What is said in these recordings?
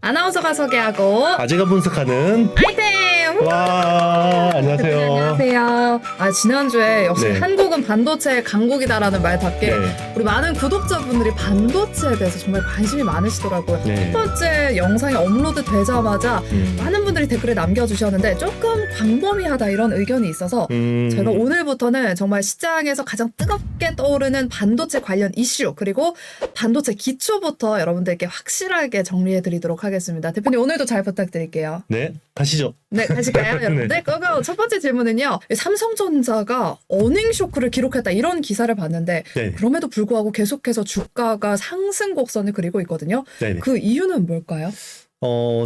아나운서가 소개하고 아재가 분석하는 아이템! 와 안녕하세요. 안녕하세요. 지난주에 역시 네. 한국은 반도체의 강국이다라는 말답게 네. 우리 많은 구독자분들이 반도체에 대해서 정말 관심이 많으시더라고요. 네. 첫 번째 영상이 업로드 되자마자 많은 분들이 댓글에 남겨주셨는데 조금 광범위하다 이런 의견이 있어서 제가 오늘부터는 정말 시장에서 가장 뜨겁게 떠오르는 반도체 관련 이슈 그리고 반도체 기초부터 여러분들께 확실하게 정리해드리도록 하겠습니다. 대표님 오늘도 잘 부탁드릴게요. 네 가시죠. 네, 가실까요, 여러분들? 네. 그거 첫 번째 질문은요. 삼성전자가 어닝 쇼크를 기록했다 이런 기사를 봤는데 네. 그럼에도 불구하고 계속해서 주가가 상승 곡선을 그리고 있거든요. 네네. 그 이유는 뭘까요?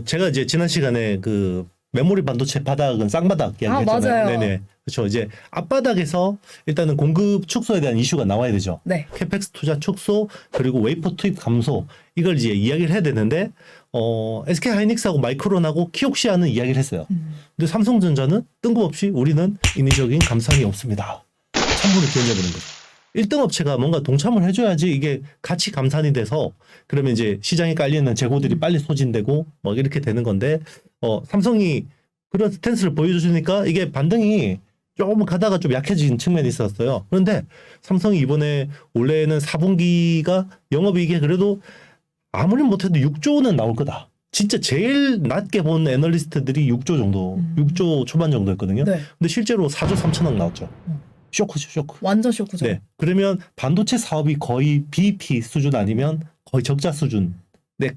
제가 이제 지난 시간에 그 메모리 반도체 바닥은 쌍바닥 이야기했잖아요. 맞아요. 네네. 그렇죠. 이제 앞바닥에서 일단은 공급 축소에 대한 이슈가 나와야 되죠. 네. 캐펙스 투자 축소 그리고 웨이퍼 투입 감소 이걸 이제 이야기를 해야 되는데 SK 하이닉스하고 마이크론하고 키옥시아는 이야기를 했어요. 근데 삼성전자는 뜬금없이 우리는 인위적인 감산이 없습니다. 찬물을 끼얹어버린 거죠. 1등 업체가 뭔가 동참을 해줘야지 이게 같이 감산이 돼서 그러면 이제 시장에 깔려있는 재고들이 빨리 소진되고 뭐 이렇게 되는 건데 삼성이 그런 스탠스를 보여주니까 이게 반등이 조금 가다가 좀 약해진 측면이 있었어요. 그런데 삼성이 이번에 원래는 4분기가 영업이익이 그래도 아무리 못해도 6조는 나올 거다. 진짜 제일 낮게 본 애널리스트들이 6조 정도, 6조 초반 정도였거든요. 네. 근데 실제로 4조 3천억 나왔죠. 쇼크죠, 쇼크. 완전 쇼크죠. 네. 그러면 반도체 사업이 거의 BEP 수준 아니면 거의 적자 수준에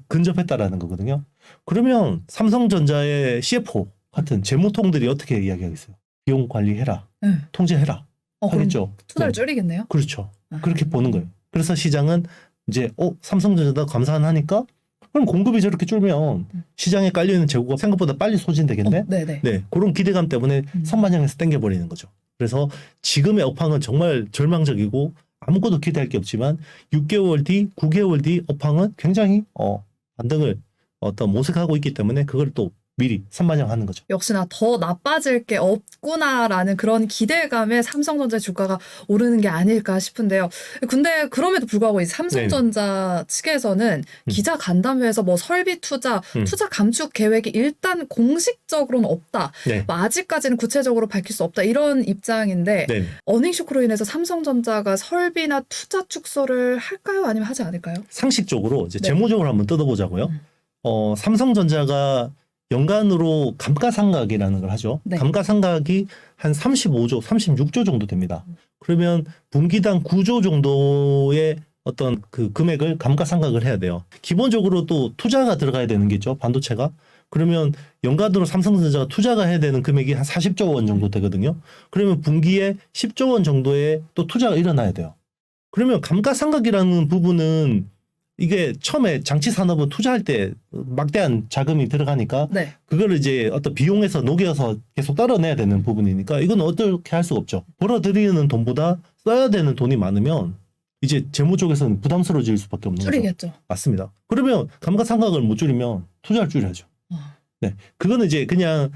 근접했다라는 거거든요. 그러면 삼성전자의 CFO 같은 재무통들이 어떻게 이야기하겠어요? 비용 관리해라. 네. 통제해라. 그럼 하겠죠. 투자를 네. 줄이겠네요. 그렇죠. 그렇게 보는 거예요. 그래서 시장은 이제 삼성전자가 감산하니까 그럼 공급이 저렇게 줄면 시장에 깔려있는 재고가 생각보다 빨리 소진되겠네. 네네. 네, 그런 기대감 때문에 선반영해서 땡겨버리는 거죠. 그래서 지금의 업황은 정말 절망적이고 아무것도 기대할 게 없지만 6개월 뒤, 9개월 뒤 업황은 굉장히 반등을 모색하고 있기 때문에 그걸 또 미리 선반영하는 거죠. 역시나 더 나빠질 게 없구나라는 그런 기대감에 삼성전자 주가가 오르는 게 아닐까 싶은데요. 근데 그럼에도 불구하고 이 삼성전자 측에서는 기자 간담회에서 뭐 설비 투자, 투자 감축 계획이 일단 공식적으로는 없다. 네. 뭐 아직까지는 구체적으로 밝힐 수 없다. 이런 입장인데 네. 어닝 쇼크로 인해서 삼성전자가 설비나 투자 축소를 할까요? 아니면 하지 않을까요? 상식적으로 이제 네. 재무적으로 한번 뜯어보자고요. 삼성전자가 연간으로 감가상각이라는 걸 하죠. 네. 감가상각이 한 35조, 36조 정도 됩니다. 그러면 분기당 9조 정도의 어떤 그 금액을 감가상각을 해야 돼요. 기본적으로 또 투자가 들어가야 되는 게 있죠. 반도체가. 그러면 연간으로 삼성전자가 투자가 해야 되는 금액이 한 40조 원 정도 되거든요. 그러면 분기에 10조 원 정도의 또 투자가 일어나야 돼요. 그러면 감가상각이라는 부분은 이게 처음에 장치 산업은 투자할 때 막대한 자금이 들어가니까 네. 그거를 이제 어떤 비용에서 녹여서 계속 떨어내야 되는 부분이니까 이건 어떻게 할 수가 없죠. 벌어들이는 돈보다 써야 되는 돈이 많으면 이제 재무 쪽에서는 부담스러워질 수밖에 없는 거죠. 줄이겠죠. 맞습니다. 그러면 감가상각을 못 줄이면 투자를 줄여야죠. 네, 그거는 이제 그냥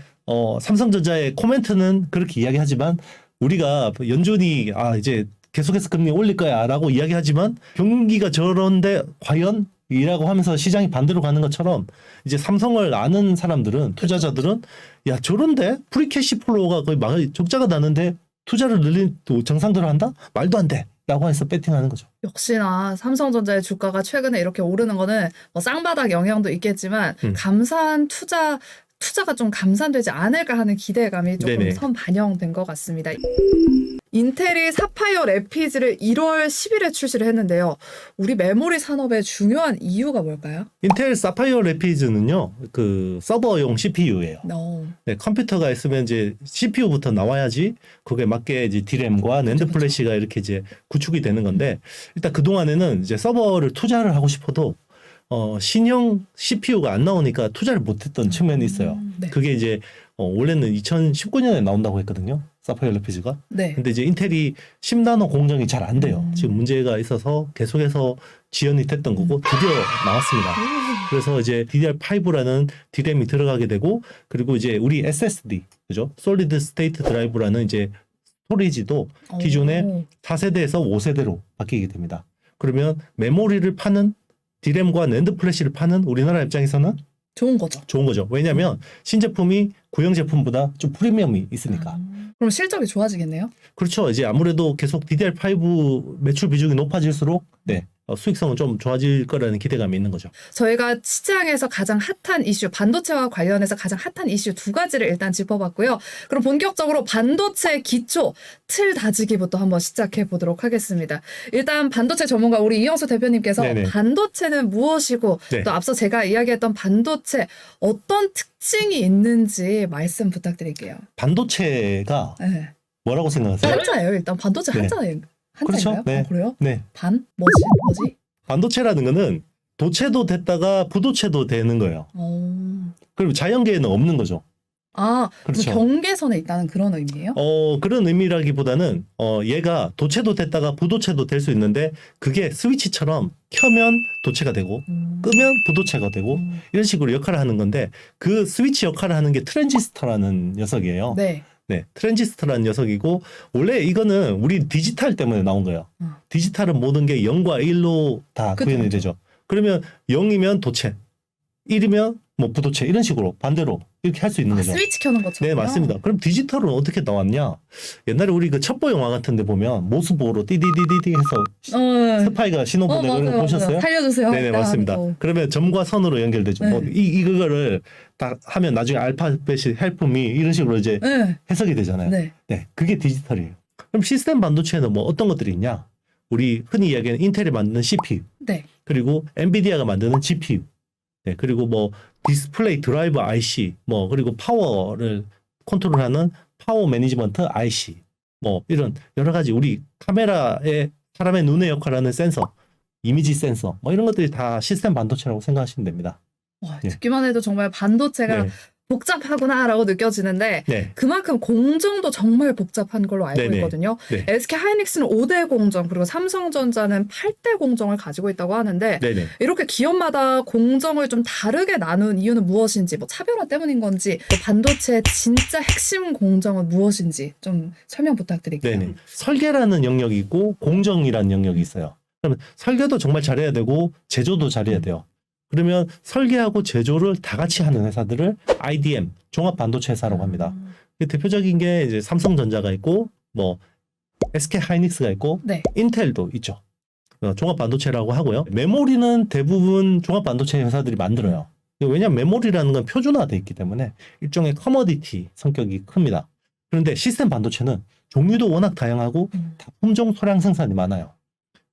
삼성전자의 코멘트는 그렇게 이야기하지만 우리가 연준이 이제 계속해서 금리 올릴 거야라고 이야기하지만 경기가 저런데 과연? 이라고 하면서 시장이 반대로 가는 것처럼 이제 삼성을 아는 사람들은 투자자들은 야 저런데 프리캐시 플로우가 거의 적자가 나는데 투자를 늘린 정상대로 한다? 말도 안 돼. 라고 해서 배팅하는 거죠. 역시나 삼성전자의 주가가 최근에 이렇게 오르는 거는 뭐 쌍바닥 영향도 있겠지만 감산 투자가 좀 감산되지 않을까 하는 기대감이 조금 네네. 선반영된 것 같습니다. 인텔이 사파이어 래피즈를 1월 10일에 출시를 했는데요. 우리 메모리 산업의 중요한 이유가 뭘까요? 인텔 사파이어 래피즈는요, 그 서버용 CPU예요. 네, 컴퓨터가 있으면 이제 CPU부터 나와야지 그게 맞게 이제 DRAM과 낸드 플래시가 이렇게 이제 구축이 되는 건데 일단 그 동안에는 이제 서버를 투자를 하고 싶어도 신형 CPU가 안 나오니까 투자를 못했던 측면이 있어요. 네. 그게 이제 원래는 2019년에 나온다고 했거든요. 사파이어 래피즈가. 네. 근데 이제 인텔이 10나노 공정이 잘 안 돼요. 지금 문제가 있어서 계속해서 지연이 됐던 거고 드디어 나왔습니다. 그래서 이제 DDR5라는 DRAM이 들어가게 되고 그리고 이제 우리 SSD, 그죠? 솔리드 스테이트 드라이브라는 이제 스토리지도 기존의 4세대에서 5세대로 바뀌게 됩니다. 그러면 메모리를 파는 DRAM과 낸드 플래시를 파는 우리나라 입장에서는 좋은 거죠. 좋은 거죠. 왜냐하면 신제품이 구형 제품보다 좀 프리미엄이 있으니까. 그럼 실적이 좋아지겠네요. 그렇죠. 이제 아무래도 계속 DDR5 매출 비중이 높아질수록 네, 수익성은 좀 좋아질 거라는 기대감이 있는 거죠. 저희가 시장에서 가장 핫한 이슈, 반도체와 관련해서 가장 핫한 이슈 두 가지를 일단 짚어봤고요. 그럼 본격적으로 반도체 기초 틀 다지기부터 한번 시작해 보도록 하겠습니다. 일단 반도체 전문가 우리 이영수 대표님께서 네네. 반도체는 무엇이고 네. 또 앞서 제가 이야기했던 반도체 어떤 특징이 있는지 말씀 부탁드릴게요. 반도체가 네. 뭐라고 생각하세요? 한자예요. 일단 반도체 네. 한자인가요? 그렇죠. 네. 그래요? 네. 반? 뭐지? 반도체라는 거는 도체도 됐다가 부도체도 되는 거예요. 그리고 자연계에는 없는 거죠. 아, 그렇죠. 경계선에 있다는 그런 의미예요? 그런 의미라기보다는 얘가 도체도 됐다가 부도체도 될 수 있는데 그게 스위치처럼 켜면 도체가 되고 끄면 부도체가 되고 이런 식으로 역할을 하는 건데 그 스위치 역할을 하는 게 트랜지스터라는 녀석이에요. 네. 네, 트랜지스터라는 녀석이고 원래 이거는 우리 디지털 때문에 나온 거예요. 디지털은 모든 게 0과 1로 다 그쵸, 구현이 그쵸. 되죠. 그러면 0이면 도체, 1이면 뭐 부도체 이런 식으로 반대로 이렇게 할 수 있는 거죠. 스위치 켜는 것처럼. 네, 맞습니다. 그럼 디지털은 어떻게 나왔냐? 옛날에 우리 그 첩보 영화 같은 데 보면 모스보로 띠디디디디 해서 스파이가 신호 보내고 이런 거 보셨어요? 살려주세요. 네네, 맞습니다. 그러면 점과 선으로 연결되죠. 네. 뭐 이거를 딱 하면 나중에 알파벳이 헬프미 이런 식으로 이제 네. 해석이 되잖아요. 네. 네, 그게 디지털이에요. 그럼 시스템 반도체는 뭐 어떤 것들이 있냐? 우리 흔히 이야기하는 인텔이 만드는 CPU, 네. 그리고 엔비디아가 만드는 GPU, 네, 그리고 뭐 디스플레이 드라이버 IC, 뭐 그리고 파워를 컨트롤하는 파워 매니지먼트 IC, 뭐 이런 여러 가지 우리 카메라에 사람의 눈의 역할을 하는 센서, 이미지 센서, 뭐 이런 것들이 다 시스템 반도체라고 생각하시면 됩니다. 와, 네. 듣기만 해도 정말 반도체가 네, 복잡하구나라고 느껴지는데 네, 그만큼 공정도 정말 복잡한 걸로 알고 네네. 있거든요. 네, SK 하이닉스는 5대 공정 그리고 삼성전자는 8대 공정을 가지고 있다고 하는데 네, 네. 이렇게 기업마다 공정을 좀 다르게 나눈 이유는 무엇인지, 뭐 차별화 때문인 건지, 또 반도체의 진짜 핵심 공정은 무엇인지 좀 설명 부탁드릴게요. 네네. 설계라는 영역이 있고 공정이라는 영역이 있어요. 그러면 설계도 정말 잘해야 되고 제조도 잘해야 돼요. 그러면 설계하고 제조를 다 같이 하는 회사들을 IDM, 종합 반도체 회사라고 합니다. 대표적인 게 이제 삼성전자가 있고 뭐 SK 하이닉스가 있고 네. 인텔도 있죠. 종합 반도체라고 하고요. 메모리는 대부분 종합 반도체 회사들이 만들어요. 왜냐하면 메모리라는 건 표준화돼 있기 때문에 일종의 커머디티 성격이 큽니다. 그런데 시스템 반도체는 종류도 워낙 다양하고 다 품종 소량 생산이 많아요.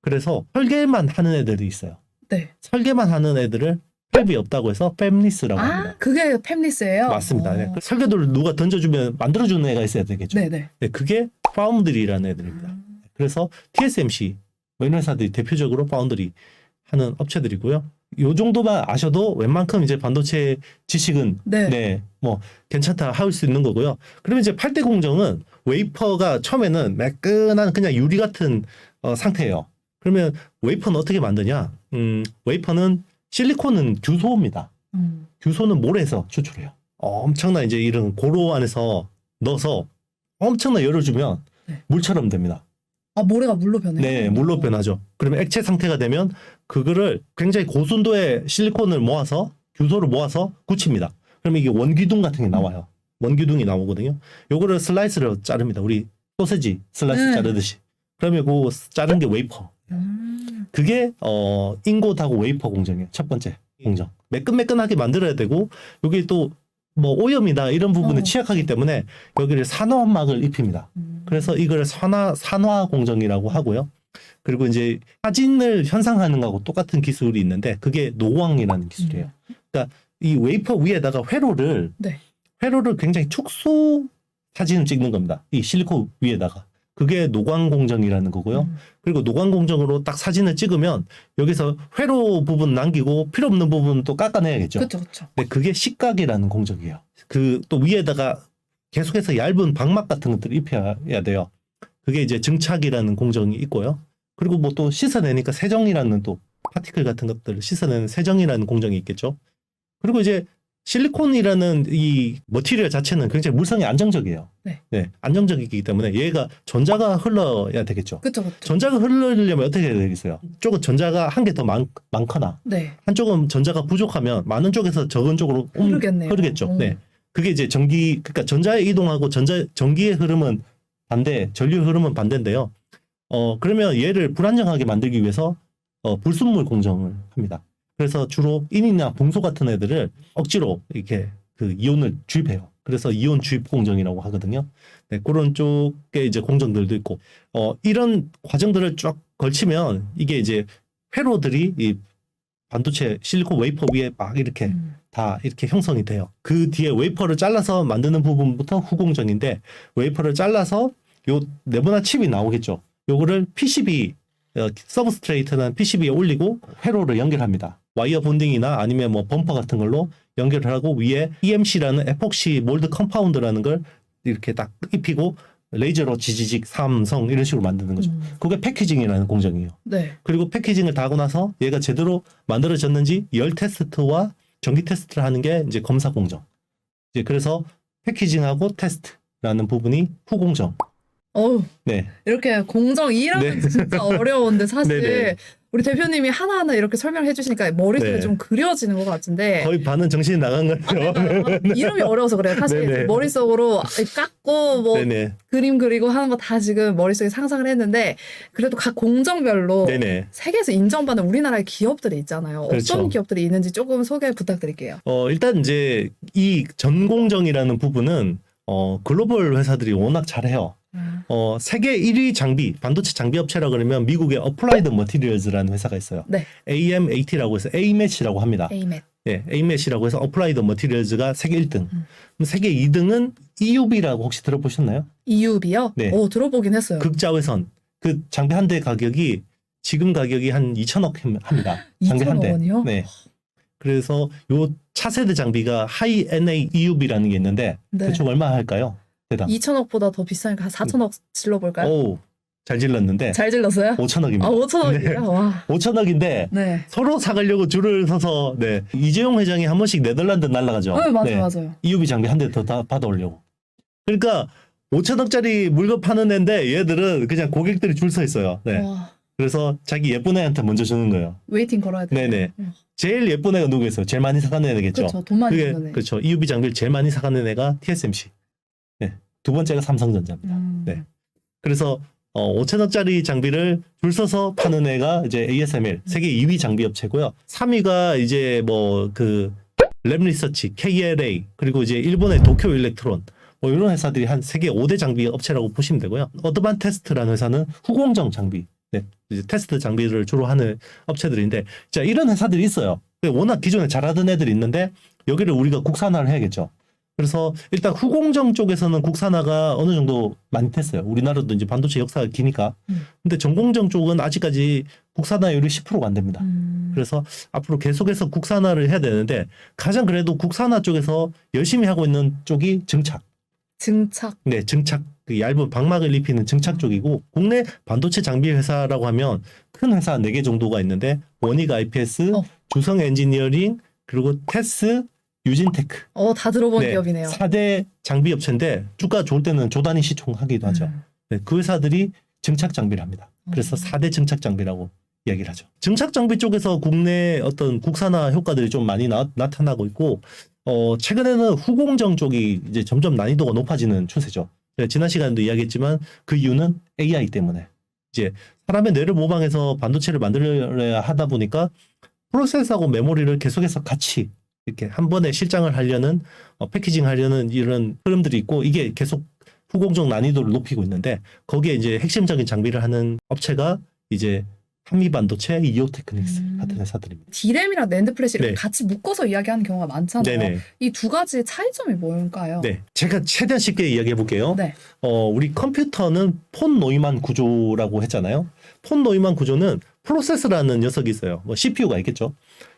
그래서 설계만 하는 애들이 있어요. 네. 설계만 하는 애들을 팹이 없다고 해서 팹리스라고 합니다. 그게 팹리스예요? 맞습니다. 네. 설계도를 누가 던져주면 만들어주는 애가 있어야 되겠죠. 네네. 네, 그게 파운드리라는 애들입니다. 그래서 TSMC 뭐 이런 회사들이 대표적으로 파운드리 하는 업체들이고요. 요 정도만 아셔도 웬만큼 이제 반도체 지식은 네. 뭐 괜찮다 할 수 있는 거고요. 그러면 이제 8대 공정은 웨이퍼가 처음에는 매끈한 그냥 유리 같은 상태예요. 그러면 웨이퍼는 어떻게 만드냐? 웨이퍼는 실리콘은 규소입니다. 규소는 모래에서 추출해요. 엄청난 이제 이런 고로 안에서 넣어서 엄청난 열을 주면 네. 물처럼 됩니다. 아, 모래가 물로 변해요? 네, 물로 변하죠. 그러면 액체 상태가 되면 그거를 굉장히 고순도의 실리콘을 모아서 규소를 모아서 굳힙니다. 그러면 이게 원기둥 같은 게 나와요. 원기둥이 나오거든요. 요거를 슬라이스로 자릅니다. 우리 소세지 슬라이스 자르듯이. 그러면 그 자른 게 웨이퍼. 그게 인고하고 웨이퍼 공정이에요. 첫 번째 공정. 매끈매끈하게 만들어야 되고 여기 또 뭐 오염이나 이런 부분에 취약하기 때문에 여기를 산화막을 입힙니다. 그래서 이걸 산화 공정이라고 하고요. 그리고 이제 사진을 현상하는 거하고 똑같은 기술이 있는데 그게 노광이라는 기술이에요. 그러니까 이 웨이퍼 위에다가 회로를 굉장히 축소 사진을 찍는 겁니다. 이 실리콘 위에다가. 그게 노광 공정이라는 거고요. 그리고 노광 공정으로 딱 사진을 찍으면 여기서 회로 부분 남기고 필요 없는 부분 또 깎아내야겠죠. 그렇죠. 네, 그게 식각이라는 공정이에요. 그 또 위에다가 계속해서 얇은 방막 같은 것들을 입혀야 돼요. 그게 이제 증착이라는 공정이 있고요. 그리고 뭐 또 씻어내니까 세정이라는 또 파티클 같은 것들을 씻어내는 세정이라는 공정이 있겠죠. 그리고 이제 실리콘이라는 이 머티리얼 자체는 굉장히 물성이 안정적이에요. 네. 안정적이기 때문에 얘가 전자가 흘러야 되겠죠. 그쵸. 전자가 흐르려면 어떻게 해야 되겠어요? 쪽은 전자가 한 개 더 많거나 네. 한쪽은 전자가 부족하면 많은 쪽에서 적은 쪽으로 흐르겠죠. 네. 그게 이제 그러니까 전자에 이동하고 전기의 흐름은 반대, 전류의 흐름은 반대인데요. 그러면 얘를 불안정하게 만들기 위해서 불순물 공정을 합니다. 그래서 주로 인이나 봉소 같은 애들을 억지로 이렇게 그 이온을 주입해요. 그래서 이온 주입 공정이라고 하거든요. 네, 그런 쪽에 이제 공정들도 있고, 이런 과정들을 쫙 걸치면 이게 이제 회로들이 이 반도체 실리콘 웨이퍼 위에 막 이렇게 다 이렇게 형성이 돼요. 그 뒤에 웨이퍼를 잘라서 만드는 부분부터 후공정인데, 웨이퍼를 잘라서 요 네모난 칩이 나오겠죠. 요거를 PCB 서브스트레이트는 PCB에 올리고 회로를 연결합니다. 와이어 본딩이나 아니면 뭐 범퍼 같은 걸로 연결을 하고 위에 EMC라는 에폭시 몰드 컴파운드라는 걸 이렇게 딱 입히고 레이저로 지지직 삼성 이런 식으로 만드는 거죠. 그게 패키징이라는 공정이에요. 네. 그리고 패키징을 다 하고 나서 얘가 제대로 만들어졌는지 열 테스트와 전기 테스트를 하는 게 이제 검사 공정. 이제 그래서 패키징하고 테스트라는 부분이 후공정. 어우, 네. 이렇게 공정 이름은 네. 진짜 어려운데 사실 네네. 우리 대표님이 하나하나 이렇게 설명해 주시니까 머릿속에 네. 좀 그려지는 것 같은데 거의 반은 정신이 나간 거죠. 이름이 어려워서 그래요. 사실 네네. 머릿속으로 깎고 뭐 네네. 그림 그리고 하는 거 다 지금 머릿속에 상상을 했는데 그래도 각 공정별로 네네. 세계에서 인정받는 우리나라의 기업들이 있잖아요. 그렇죠. 어떤 기업들이 있는지 조금 소개 부탁드릴게요. 일단 이제 이 전공정이라는 부분은 글로벌 회사들이 워낙 잘해요. 세계 1위 장비, 반도체 장비 업체라 그러면 미국의 어플라이드 머티리얼즈라는 회사가 있어요. 네. AMAT라고 해서 AMAT라고 합니다. AMAT. 네, AMAT이라고 해서 어플라이드 머티리얼즈가 세계 1등. 그럼 세계 2등은 EUV라고 혹시 들어보셨나요? EUV요? 네. 들어보긴 했어요. 극자외선. 그 장비 한 대 가격이 지금 가격이 한 2천억 합니다. 장비 한 2천억 대. 원이요? 네. 그래서 요 차세대 장비가 하이 NA EUV라는 게 있는데 네. 대충 얼마 할까요? 대당. 2천억보다 더 비싸니까 한 4천억 질러볼까요? 오, 잘 질렀는데 잘 질렀어요? 5천억입니다. 5천억이요? 네. 와. 5천억인데 네. 서로 사가려고 줄을 서서 네. 이재용 회장이 한 번씩 네덜란드 날아가죠. 맞아요. EUV 장비 한 대 더 받아오려고. 그러니까 5천억짜리 물건 파는 애인데 얘들은 그냥 고객들이 줄 서 있어요. 네. 와. 그래서 자기 예쁜 애한테 먼저 주는 거예요. 웨이팅 걸어야 돼요. 네네. 제일 예쁜 애가 누구겠어요? 제일 많이 사가는 애겠죠. 그렇죠. 돈 많이 그게 주는 애. 그렇죠. EUV 장비를 제일 많이 사가는 애가 TSMC. 네. 두 번째가 삼성전자입니다. 네. 그래서 5천억짜리 장비를 줄 서서 파는 애가 이제 ASML 세계 2위 장비 업체고요. 3위가 이제 뭐 그 랩리서치, KLA 그리고 이제 일본의 도쿄 일렉트론 뭐 이런 회사들이 한 세계 5대 장비 업체라고 보시면 되고요. 어드반 테스트라는 회사는 후공정 장비, 네, 이제 테스트 장비를 주로 하는 업체들인데, 자 이런 회사들이 있어요. 워낙 기존에 잘하던 애들이 있는데 여기를 우리가 국산화를 해야겠죠. 그래서 일단 후공정 쪽에서는 국산화가 어느 정도 많이 됐어요. 우리나라도 이제 반도체 역사가 기니까. 근데 전공정 쪽은 아직까지 국산화율이 10%가 안 됩니다. 그래서 앞으로 계속해서 국산화를 해야 되는데 가장 그래도 국산화 쪽에서 열심히 하고 있는 쪽이 증착. 증착. 네, 증착. 그 얇은 방막을 입히는 증착 쪽이고, 국내 반도체 장비 회사라고 하면 큰 회사 4개 정도가 있는데 원익 IPS, 주성 엔지니어링, 그리고 테스, 유진테크. 다 들어본 네, 기업이네요. 4대 장비 업체인데 주가 좋을 때는 조단위 시총하기도 하죠. 네, 그 회사들이 증착 장비를 합니다. 그래서 4대 증착 장비라고 이야기를 하죠. 증착 장비 쪽에서 국내 어떤 국산화 효과들이 좀 많이 나타나고 있고, 최근에는 후공정 쪽이 이제 점점 난이도가 높아지는 추세죠. 지난 시간에도 이야기했지만 그 이유는 AI 때문에 이제 사람의 뇌를 모방해서 반도체를 만들어야 하다 보니까 프로세서하고 메모리를 계속해서 같이 이렇게 한 번에 실장을 하려는 패키징 하려는 이런 흐름들이 있고, 이게 계속 후공정 난이도를 높이고 있는데 거기에 이제 핵심적인 장비를 하는 업체가 이제 한미반도체, 이오테크닉스 같은 회사들입니다. D램이랑 낸드 플래시 네. 같이 묶어서 이야기하는 경우가 많잖아요. 네네. 이 두 가지의 차이점이 뭘까요? 네, 제가 최대한 쉽게 이야기해 볼게요. 네. 우리 컴퓨터는 폰 노이만 구조라고 했잖아요. 폰 노이만 구조는 프로세서라는 녀석이 있어요. 뭐 CPU가 있겠죠.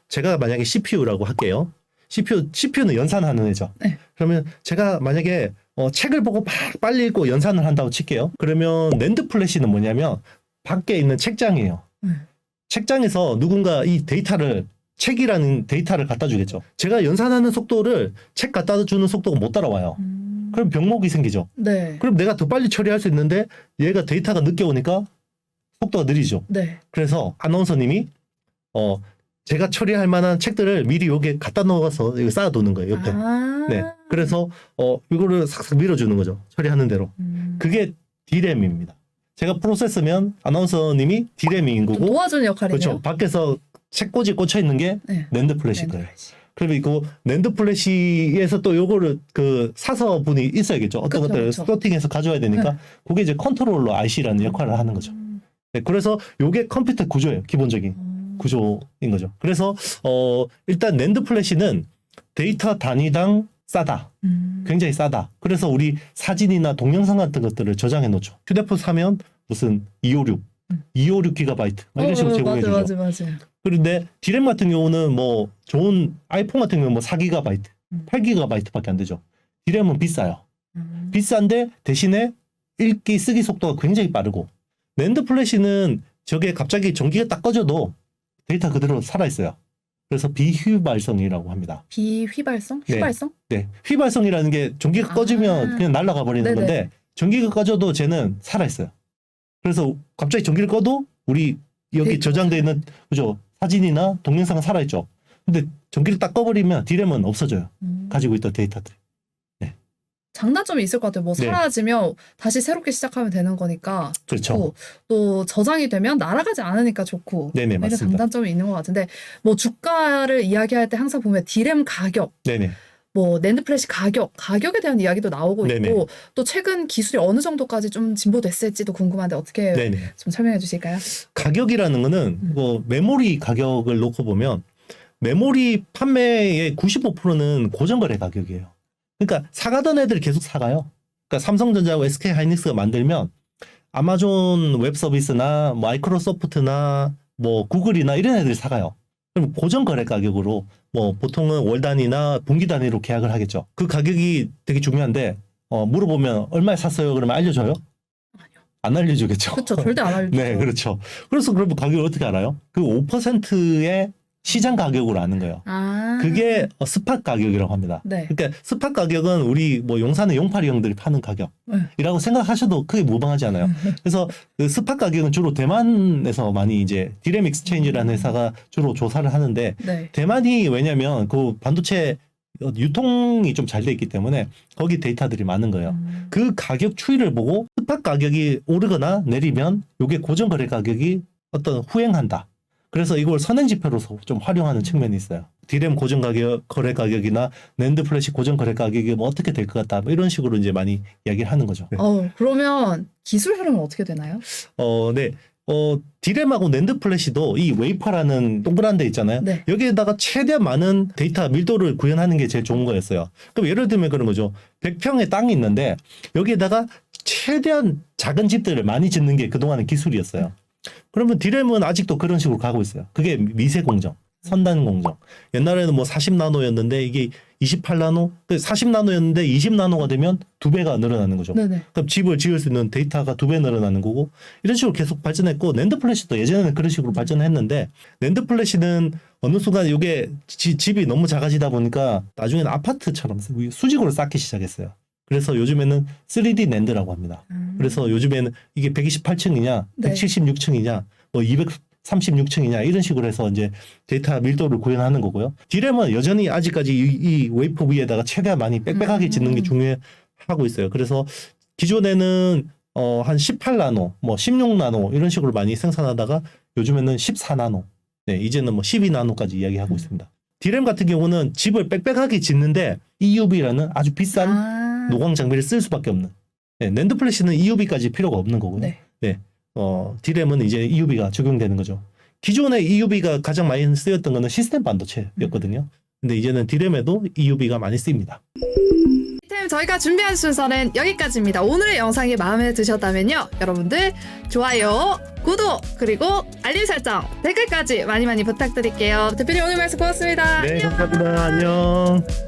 제가 만약에 CPU라고 할게요. CPU는 연산하는 애죠. 네. 그러면 제가 만약에 책을 보고 막 빨리 읽고 연산을 한다고 칠게요. 그러면 낸드 플래시는 뭐냐면 밖에 있는 책장이에요. 책장에서 누군가 이 데이터를 책이라는 데이터를 갖다 주겠죠. 제가 연산하는 속도를 책 갖다 주는 속도가 못 따라와요. 그럼 병목이 생기죠. 네. 그럼 내가 더 빨리 처리할 수 있는데 얘가 데이터가 늦게 오니까 속도가 느리죠. 네. 그래서 아나운서님이 제가 처리할 만한 책들을 미리 여기에 갖다 넣어서 여기 쌓아두는 거예요. 옆에. 네. 그래서 이거를 싹싹 밀어주는 거죠. 처리하는 대로. 그게 D램입니다. 제가 프로세스면 아나운서님이 D램인 거고. 도와주는 역할이네요. 그렇죠. 밖에서 책꽂이 꽂혀 있는 게 네. 낸드 플래시일 거예요. 그리고 낸드 플래시에서 또 요거를 사서 분이 있어야겠죠. 어떤 그쵸, 것들을 그쵸. 플로팅해서 가져와야 되니까 그게 이제 컨트롤러 IC라는 역할을 하는 거죠. 네, 그래서 요게 컴퓨터 구조예요. 기본적인 구조인 거죠. 그래서 일단 낸드 플래시는 데이터 단위당 싸다. 굉장히 싸다. 그래서 우리 사진이나 동영상 같은 것들을 저장해 놓죠. 휴대폰 사면 무슨 256GB 이런 식으로 제공해 주죠. 맞아. 그런데 D램 같은 경우는 뭐 좋은 아이폰 같은 경우는 뭐 4GB, 8GB밖에 안 되죠. D램은 비싸요. 비싼데 대신에 읽기 쓰기 속도가 굉장히 빠르고 낸드 플래시는 저게 갑자기 전기가 딱 꺼져도 데이터 그대로 살아 있어요. 그래서 비휘발성이라고 합니다. 비휘발성? 네. 휘발성? 네, 휘발성이라는 게 전기가 꺼지면 그냥 날아가 버리는 네네. 건데 전기가 꺼져도 쟤는 살아 있어요. 그래서 갑자기 전기를 꺼도 우리 여기 데이터가 저장되어 있는 그죠 사진이나 동영상은 살아 있죠. 근데 전기를 딱 꺼버리면 D램은 없어져요. 가지고 있던 데이터들이. 장단점이 있을 것 같아요. 뭐 네. 사라지면 다시 새롭게 시작하면 되는 거니까 그렇죠. 좋고 또 저장이 되면 날아가지 않으니까 좋고 네네, 이런 맞습니다. 장단점이 있는 것 같은데 뭐 주가를 이야기할 때 항상 보면 D램 가격 네네. 뭐 낸드 플래시 가격에 대한 이야기도 나오고 네네. 있고 또 최근 기술이 어느 정도까지 좀 진보됐을지도 궁금한데 어떻게 네네. 좀 설명해 주실까요? 가격이라는 거는 뭐 메모리 가격을 놓고 보면 메모리 판매의 95%는 고정거래 가격이에요. 그러니까 사가던 애들이 계속 사가요. 그러니까 삼성전자하고 SK 하이닉스가 만들면 아마존 웹 서비스나 마이크로소프트나 뭐 구글이나 이런 애들이 사가요. 그럼 고정거래 가격으로 뭐 보통은 월 단위나 분기 단위로 계약을 하겠죠. 그 가격이 되게 중요한데 물어보면 얼마에 샀어요? 그러면 알려줘요? 아니요. 안 알려주겠죠. 그렇죠. 절대 안 알죠. 네, 그렇죠. 그래서 그러면 가격을 어떻게 알아요? 그 5%의 시장 가격으로 아는 거예요. 그게 스팟 가격이라고 합니다. 네. 그러니까 스팟 가격은 우리 뭐 용산의 용팔이 형들이 파는 가격이라고 생각하셔도 크게 무방하지 않아요. 그래서 그 스팟 가격은 주로 대만에서 많이 이제 디램 익스체인지라는 회사가 주로 조사를 하는데 네. 대만이 왜냐면 그 반도체 유통이 좀 잘 돼 있기 때문에 거기 데이터들이 많은 거예요. 그 가격 추이를 보고 스팟 가격이 오르거나 내리면 이게 고정 거래 가격이 어떤 후행한다. 그래서 이걸 선행지표로서 좀 활용하는 측면이 있어요. D램 고정 가격, 거래 가격이나 낸드 플래시 고정 거래 가격이 뭐 어떻게 될 것 같다. 뭐 이런 식으로 이제 많이 이야기를 하는 거죠. 그러면 기술 흐름은 어떻게 되나요? 네. D램하고 낸드 플래시도 이 웨이퍼라는 동그란 데 있잖아요. 네. 여기에다가 최대한 많은 데이터 밀도를 구현하는 게 제일 좋은 거였어요. 그럼 예를 들면 그런 거죠. 100평의 땅이 있는데 여기에다가 최대한 작은 집들을 많이 짓는 게 그동안의 기술이었어요. 그러면 D램은 아직도 그런 식으로 가고 있어요. 그게 미세 공정, 선단 공정. 옛날에는 뭐 40나노였는데 이게 28나노, 40나노였는데 20나노가 되면 2배가 늘어나는 거죠. 네네. 그럼 집을 지을 수 있는 데이터가 2배 늘어나는 거고 이런 식으로 계속 발전했고 낸드 플래시도 예전에는 그런 식으로 발전했는데 낸드 플래시는 어느 순간 이게 집이 너무 작아지다 보니까 나중에는 아파트처럼 수직으로 쌓기 시작했어요. 그래서 요즘에는 3D 낸드라고 합니다. 그래서 요즘에는 이게 128층이냐, 네. 176층이냐, 뭐 236층이냐 이런 식으로 해서 이제 데이터 밀도를 구현하는 거고요. D램은 여전히 아직까지 이 웨이퍼 위에다가 최대한 많이 빽빽하게 짓는 게 중요하고 있어요. 그래서 기존에는 한 18나노, 뭐 16나노 이런 식으로 많이 생산하다가 요즘에는 14나노, 네, 이제는 뭐 12나노까지 이야기하고 있습니다. D램 같은 경우는 집을 빽빽하게 짓는데 EUV라는 아주 비싼 노광 장비를 쓸 수밖에 없는. 네, 낸드 플래시는 EUV까지 필요가 없는 거고요. 네. 네. D램은 이제 EUV가 적용되는 거죠. 기존에 EUV가 가장 많이 쓰였던 거는 시스템 반도체였거든요. 근데 이제는 D램에도 EUV가 많이 쓰입니다. 저희가 준비한 순서는 여기까지입니다. 오늘의 영상이 마음에 드셨다면요. 여러분들 좋아요, 구독, 그리고 알림 설정, 댓글까지 많이 부탁드릴게요. 대표님 오늘 말씀 고맙습니다. 네, 안녕. 감사합니다. 안녕.